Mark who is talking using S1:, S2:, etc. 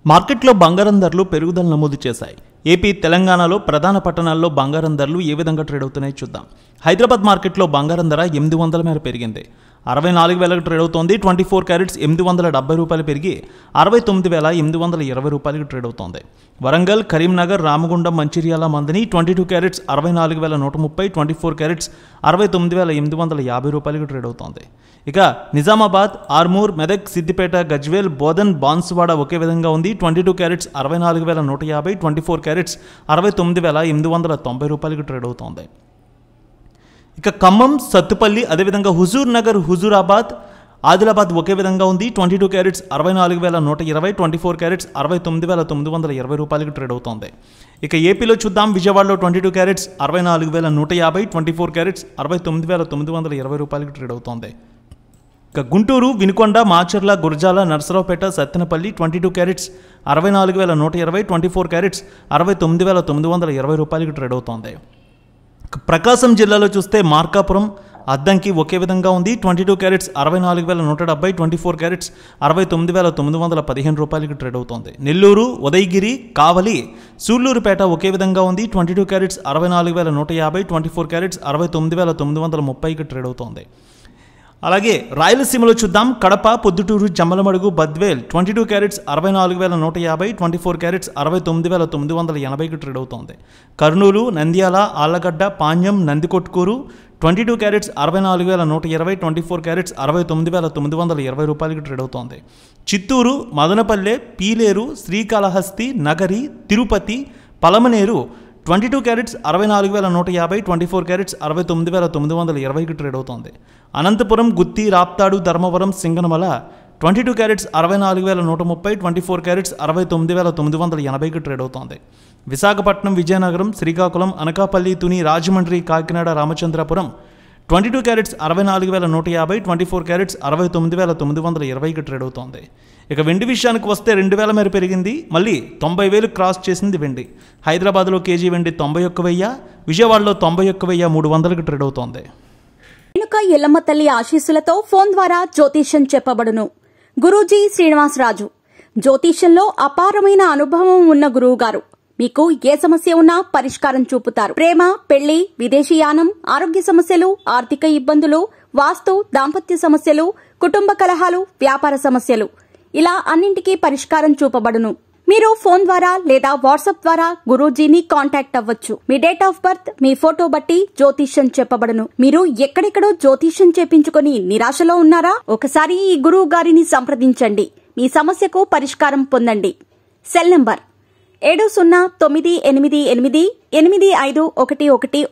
S1: మార్కెట్లో బంగారం ధరలు పెరుగుదల నమోదు చేశాయి. ఏపీ, తెలంగాణలో ప్రధాన పట్టణాల్లో బంగారం ధరలు ఏ విధంగా ట్రేడ్ అవుతున్నాయో చూద్దాం. హైదరాబాద్ మార్కెట్లో బంగారం ధర 800 మేర పెరిగింది. 64,000కి ట్రేడ్ అవుతోంది. 24 క్యారెట్స్ 870 రూపాయలు పెరిగి 69,820 రూపాయలకు ట్రేడ్ అవుతోంది. వరంగల్, కరీంనగర్, రామగుండం, మంచిర్యాల, మందని 22 క్యారెట్స్ 64,130, 24 క్యారెట్స్ 69,850 రూపాయలకు ట్రేడ్ అవుతోంది. ఇక నిజామాబాద్, ఆర్మూర్, మెదక్, సిద్దిపేట, గజ్వేల్, బోధన్, బాన్సువాడ ఒకే విధంగా ఉంది. 22 క్యారెట్స్ 64,150, 24 క్యారెట్స్ 69,890 రూపాయలకు ట్రేడ్ అవుతోంది. ఇక ఖమ్మం, సత్తుపల్లి, అదేవిధంగా హుజూర్ నగర్, హుజూరాబాద్, ఆదిలాబాద్ ఒకే విధంగా ఉంది. 22 క్యారెట్స్ 64,120, 24 క్యారెట్స్ 69,920 రూపాయలకు ట్రేడ్ అవుతోంది. ఇక ఏపీలో చూద్దాం. విజయవాడలో 22 క్యారెట్స్ 64,150, 24 క్యారెట్స్ 69,920 రూపాయలకు ట్రేడ్ అవుతోంది. ఇక గుంటూరు, వినుకొండ, మాచర్ల, గురజాల, నర్సరావుపేట, సత్తెనపల్లి 22 క్యారెట్స్ 64,120, 24 క్యారెట్స్ 69,920 రూపాయలకు ట్రేడ్ అవుతోంది. ప్రకాశం జిల్లాలో చూస్తే మార్కాపురం, అద్దంకి ఒకే విధంగా ఉంది. 22 క్యారెట్స్ 64,170, 24 క్యారెట్స్ 69,915 రూపాయలకు ట్రేడ్ అవుతోంది. నెల్లూరు, ఉదయగిరి, కావలి, సూళ్లూరుపేట ఒకే విధంగా ఉంది. 22 క్యారెట్స్ 64,150, 24 క్యారెట్స్ 69,930కి ట్రేడ్ అవుతోంది. అలాగే రాయలసీమలో చూద్దాం. కడప, పొద్దుటూరు, జమ్మలమడుగు, బద్వేల్ 22 క్యారెట్స్ 64,150, 24 క్యారెట్స్ 69,980కి ట్రేడ్ అవుతోంది. కర్నూలు, నంద్యాల, ఆళ్లగడ్డ, పాణ్యం, నందికొట్కూరు 22 క్యారెట్స్ 64,120, 24 క్యారెట్స్ 69,920 రూపాయలకి ట్రేడ్ అవుతోంది. చిత్తూరు, మదనపల్లె, పీలేరు, శ్రీకాళహస్తి, నగరి, తిరుపతి, పలమనేరు 22 క్యారెట్స్ 64,150, 24 క్యారెట్స్ 69,920కి ట్రేడ్ అవుతోంది. అనంతపురం, గుత్తి, రాప్తాడు, ధర్మవరం, సింగనమల 22 క్యారెట్స్ 64,130, 24 క్యారెట్స్ 69,980కి ట్రేడ్ అవుతోంది. విశాఖపట్నం, విజయనగరం, శ్రీకాకుళం, అనకాపల్లి, తుని, రాజమండ్రి, కాకినాడ, రామచంద్రపురం 22 క్యారెట్స్ 64,150, 24 క్యారెట్స్ 69,920కి ట్రేడ్ అవుతోంది. ఇక వెండి విషయానికి వస్తే 2,000 మేర పెరిగింది. మళ్ళీ 90,000 క్రాస్ చేసింది వెండి. హైదరాబాద్లో కేజీ వెండి 91,000, విజయవాడలో 91,300కి ట్రేడ్ అవుతోంది.
S2: రేణుక ఎల్లమ్మ తల్లి ఆశీస్సులతో ఫోన్ ద్వారా జ్యోతిష్యం చెప్పబడును. గురూజీ శ్రీనివాసరాజు. జ్యోతిష్యంలో అపారమైన అనుభవం ఉన్న గురువు గారు మీకు ఏ సమస్య ఉన్నా పరిష్కారం చూపుతారు. ప్రేమ, పెళ్లి, విదేశీయానం, ఆరోగ్య సమస్యలు, ఆర్థిక ఇబ్బందులు, వాస్తు, దాంపత్య సమస్యలు, కుటుంబ కలహాలు, వ్యాపార సమస్యలు, ఇలా అన్నింటికీ పరిష్కారం చూపబడును. మీరు ఫోన్ ద్వారా లేదా వాట్సాప్ ద్వారా గురూజీని కాంటాక్ట్ అవ్వచ్చు. మీ డేట్ ఆఫ్ బర్త్, మీ ఫోటో బట్టి జ్యోతిష్యం చెప్పబడును. మీరు ఎక్కడెక్కడో జ్యోతిష్యం చేపించుకొని నిరాశలో ఉన్నారా? ఒకసారి ఈ గురువు గారిని సంప్రదించండి. మీ సమస్యకు పరిష్కారం పొందండి. Cell number 709888851111.